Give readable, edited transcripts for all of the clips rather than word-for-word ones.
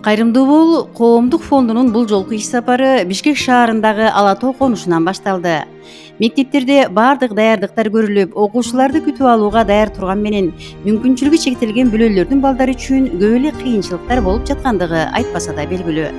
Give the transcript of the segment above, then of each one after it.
Кайрымдуу бол коомдук фондунун бул жолку иш сапары Бишкек шаарындагы Ала тоо конушунан башталды. Мектептерде бардык даярдыктар көрүлүп, окуучуларды күтүп алууга даяр турган менен мүмкүнчүлүгү чектелген бүлөлөрдүн балдары үчүн көп эле кыйынчылыктар болуп жаткандыгы айтпаса да белгилүү.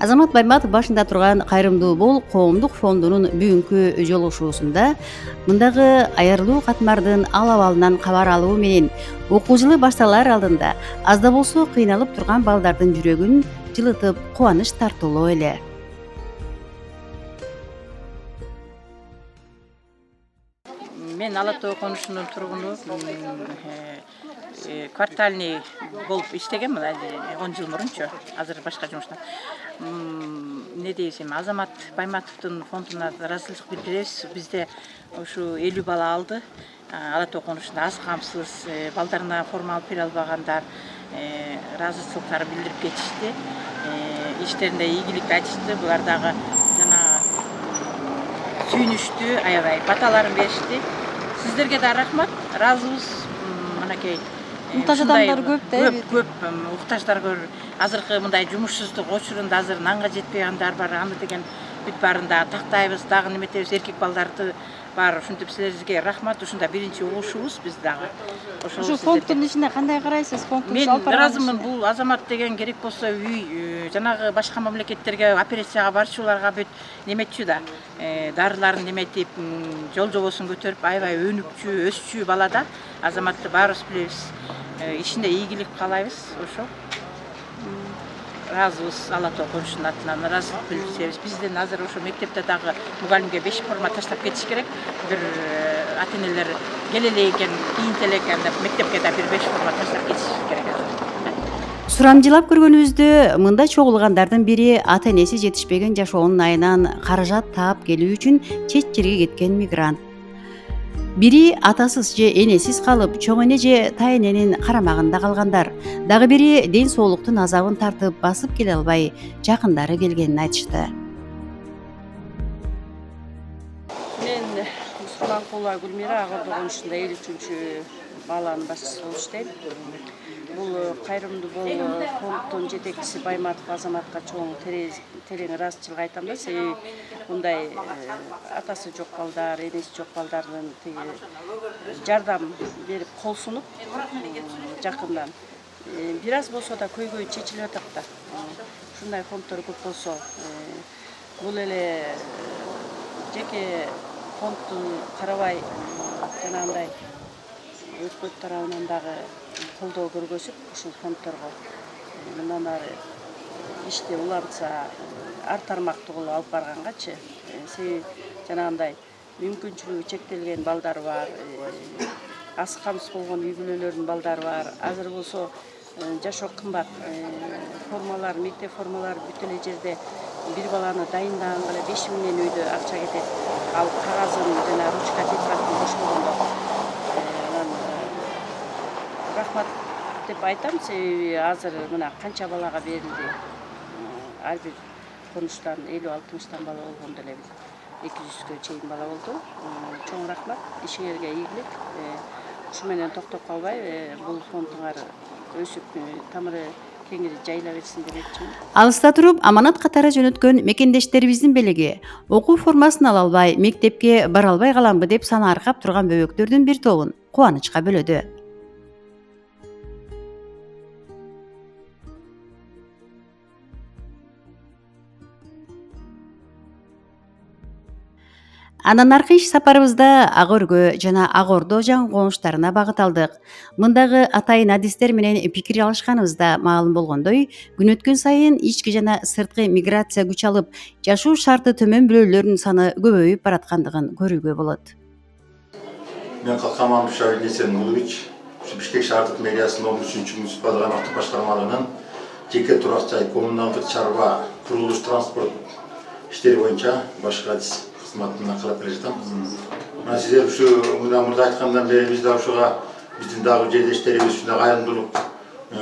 Азамат Байматов башында турган Кайрымдуу бол коомдук фондунун бүгүнкү жолугушуусунда мындагы аярлуу катмардын ал абалынан кабар алуу менен окуу жылы башталар алдында аз да болсо кыйналып турган балдардын жүрөгүн жылытып, кубаныч тартуулоо эле. Мен Ала тоо конушунун тургуну, квартальный болуп иштегенмин 10 жыл мурунчу. Азыр башка жумушта. Эмне дейсем, Азамат Байматовдун фондуна ыраазычылык билдиребиз. Бизде ушу 50 бала алды. Ала тоо конушунда аз камсыз, балдарына форма алып бере албагандар ыраазычылыктарын билдирип кетишти. Иштеринде ийгилик айтышты. Булар дагы жана сүйүнүштү, аябай баталарын беришти. Сиздерге да рахмат, ыраазыбыз. Мынакей Муктаж адамдар көп да, көп муктаждар көп. Азыркы мындай жумушсуздук учурунда азыр нанга жетпей андар бар, аны деген бүт баарын да тактайбыз, дагы неметебиз, эркек балдарды бар. Ушинтип силерге рахмат, ушунда биринчи угушубуз биз дагы. Ушу фонддун ишине кандай карайсыз? Фонддун Мен алып барган ыраазымын. ишине? Бул Азамат деген керек болсо үй, жанагы башка мамлекеттерге операцияга барчуларга бүт неметчү да, дарыларын неметип, жол жобосун көтөрүп, аябай өнүкчү, өсчү бала да. Азаматты баарыбыз билебиз. Ишине ийгилик каалайбыз, ошо. Ыраазыбыз Ала тоо конушунун атынан ыраазычылык билдиребиз. Бизден азыр ошо мектепте дагы мугалимге 5 форма таштап кетиш керек. Бир ата-энелер келе эле экен, кийинте эле экен деп мектепке да бир 5 форма таштап кетиш керек азыр. Сурамжылап көргөнүбүздө мында чогулгандардын бири ата-энеси жетишпеген жашоонун айынан каражат таап келүү үчүн чет жерге кеткен мигрант. Бири атасыз же энесиз калып, чоң эне же тайэненин карамагында калгандар. Дагы бири ден соолуктун азабын тартып басып келе албай, жакындары келгенин айтышты. Мен Мусулманкулова Гүлмира Агырдоо конушунда 53-чү баланын башчысы болуп иштейм. Бул Кайрымдуу бол фонддун жетекчиси Байматов Азаматка чоң терең ыраазычылык айтам да. Себеби мындай атасы жок балдар, энеси жок балдардын жардам берип кол сунуп жакындан бир аз болсо да көйгөй чечилип атат да. Ушундай фонддор көп болсо бул эле жеке фонддун карабай жанагындай өкмөт тарабынан дагы колдоо көргөзүп ушул фонддорго мындан ары ишти улантса ар тармактуу кылып алып баргангачы. Себеби жанагындай мүмкүнчүлүгү чектелген балдар бар, аз камсыз болгон үй бүлөлөрдүн балдары бар. Азыр болсо жашоо кымбат, формалар, мектеп формалары бүт эле жерде бир баланы дайындаганга эле 5 миңден үйдө акча кетет. Ал кагазын жана ручка тетрадын бош болгондо рахмат деп айтам. Себеби азыр мына канча балага берилди. Ар бир конуштан 50-60 бала болгондо эле 200гө чейин бала болду. Чоң рахмат, ишиңерге ийгилик. Ушу менен токтоп калбай, бул фондуңар өсүп, тамыры кеңири жайыла берсин деп айтчумун. Алыста туруп аманат катары жөнөткөн мекендештерибиздин белеги окуу формасын ала албай, мектепке бара албай каламбы деп сана аркап турган бөбөктөрдүн бир тобун кубанычка бөлөдү. Андан аркы иш сапарыбызда Ак өргө жана Ак Ордо жаңы конуштарына багыт алдык. Мындагы атайын адистер менен пикир алышканыбызда маалым болгондой, күн өткөн сайын ички жана сырткы миграция күч алып, жашоо шарты төмөн бүлөлөрдүн саны көбөйүп бараткандыгын көрүүгө болот. Мен Калкаманов Шавиль Улович, Бишкек шаардык мэриясынын 13-муниципалдык аймактык башкармалыгынын жеке турак жай, коммуналдык чарба, курулуш, транспорт иштери боюнча башкы кызматын кылып келе жатабыз. Мына сиздер ушу мурда айткандан бери биз да ушуга биздин дагы жерлештерибиз ушундай кайрымдуулук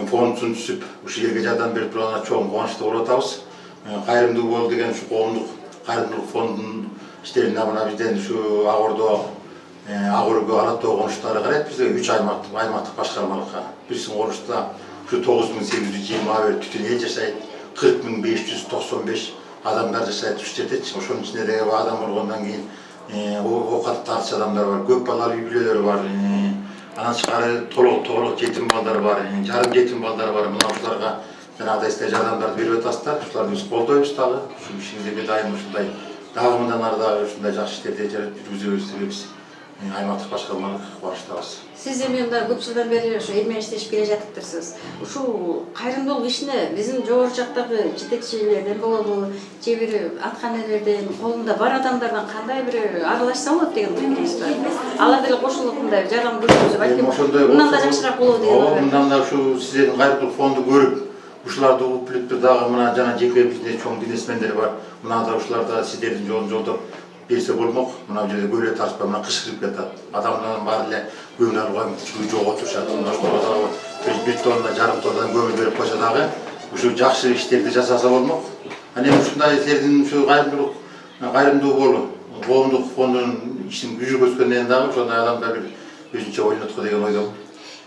фондун түзүп ушу элге жардам берип турганына чоң кубанычтуу болуп атабыз. Кайрымдуу бол деген ушу коомдук кайрымдуулук фондунун иштерине мына бизден ушу Ак Ордо, Ак Өргө, Ала Тоо конуштары карайт бизге 3 аймактык башкармалыкка. Биздин конушта ушу 9821 түтүн эл жашайт, 40595 адамдар жашайт ушу жерде. Ошонун ичинде деги адам болгондон кийин оокат тартыш адамдар бар, көп балалуу үй бүлөлөр бар. Анан тышкары толук жетим балдар бар, жарым жетим балдар бар. Мына ушуларга жанагыдай силер жардамдарды берип атасыздар. Ушуларды биз колдойбуз дагы. Ушу ишиңизде дайым ушундай дагы мындан ары дагы ушундай жакшы иштерди жүргүзөбүз деп биз аймактык башкармалык баштабыз. Сиз эми мында көп жылдан бери ушу эл менен иштешип келе жатыптырсыз. Ушул кайрымдуулук ишине биздин жогору жактагы жетекчилерден болобу, же бир атканелерден, колунда бар адамдардан кандай бир аралашса болот деген ойдойсуз бар. Алар деле кошулуп мындай жардам көрсөтсө балким мындан да жакшыраак болобу деген ой. Мындан да ушу сиздердин кайрымдуулук фонду көрүп, ушуларды угуп билип туруп дагы мына жана жеке бизде чоң бизнесмендер бар. Мына да ушуларда сиздердин жолун жолдоп берсе болмок. Мына жерде көйлө тартпай мына кыш кирип жатат. Адамдардан баары эле көмүр алууга мүмкүнчүлүгү жок отурушат. Ошого дагы бир тонна, жарым тоннадан көмүр берип койсо дагы ушу жакшы иштерди жасаса болмок. Анан ушундай силердин ушу кайрымдуу болуу, коомдук фондунун ишин жүзүгө дагы ошондой адамдар бир өзүнчө ойлотко деген ойдомун.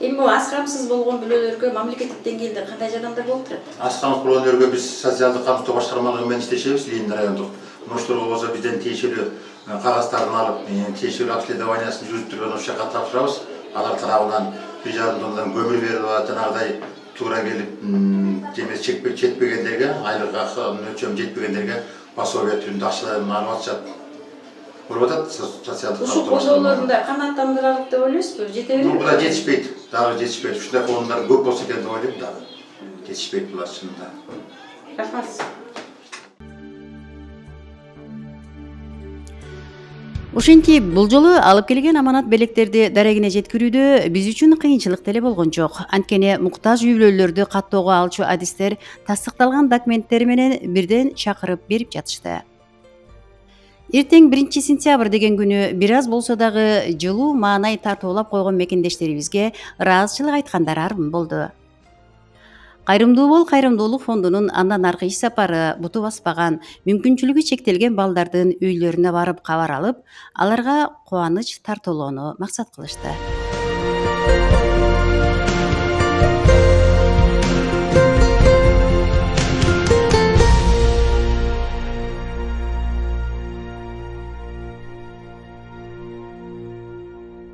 Эми бул аз камсыз болгон бүлөлөргө мамлекеттик деңгээлде кандай жардамдар болуп турат? Аз камсыз болгондорго биз социалдык камсыздоо башкармалыгы менен иштешебиз, Ленин райондук. Ошолорго болсо бизден тиешелүү кагаздарын алып, тиешелүү обследованиясын жүргүзүп туруп ошол жака тапшырабыз. Алар тарабынан 1,5 тоннадан көмүр берип атат, жанагыдай туура келип, жемес жетпегендерге, айлык өлчөмү жетпегендерге пособие түрүндө акчаларын алып атышат. Болуп атат социалдык Ушул колдоолорунда канааттандырарлык деп ойлойсузбу? Жете берет? Буга жетишпейт, дагы жетишпейт. Ушундай коомдар көп болсо экен деп ойлойм дагы. Жетишпейт булар чынында. Рахмат. Ошентип бул жолу алып келген аманат белектерди дарегине жеткирүүдө биз үчүн кыйынчылык деле болгон жок. Анткени муктаж үй бүлөлөрдү каттоого алчу адистер тастыкталган документтери менен бирден чакырып берип жатышты. Эртең 1 сентябрь деген күнү бир аз болсо дагы жылуу маанай тартуулап койгон мекендештерибизге ыраазычылык айткандар армын болду. Кайрымдуу бол кайрымдуулук фондунун андан аркы иш сапары буту баспаган, мүмкүнчүлүгү чектелген балдардын үйлөрүнө барып кабар алып, аларга кубаныч тартуулоону максат кылышты.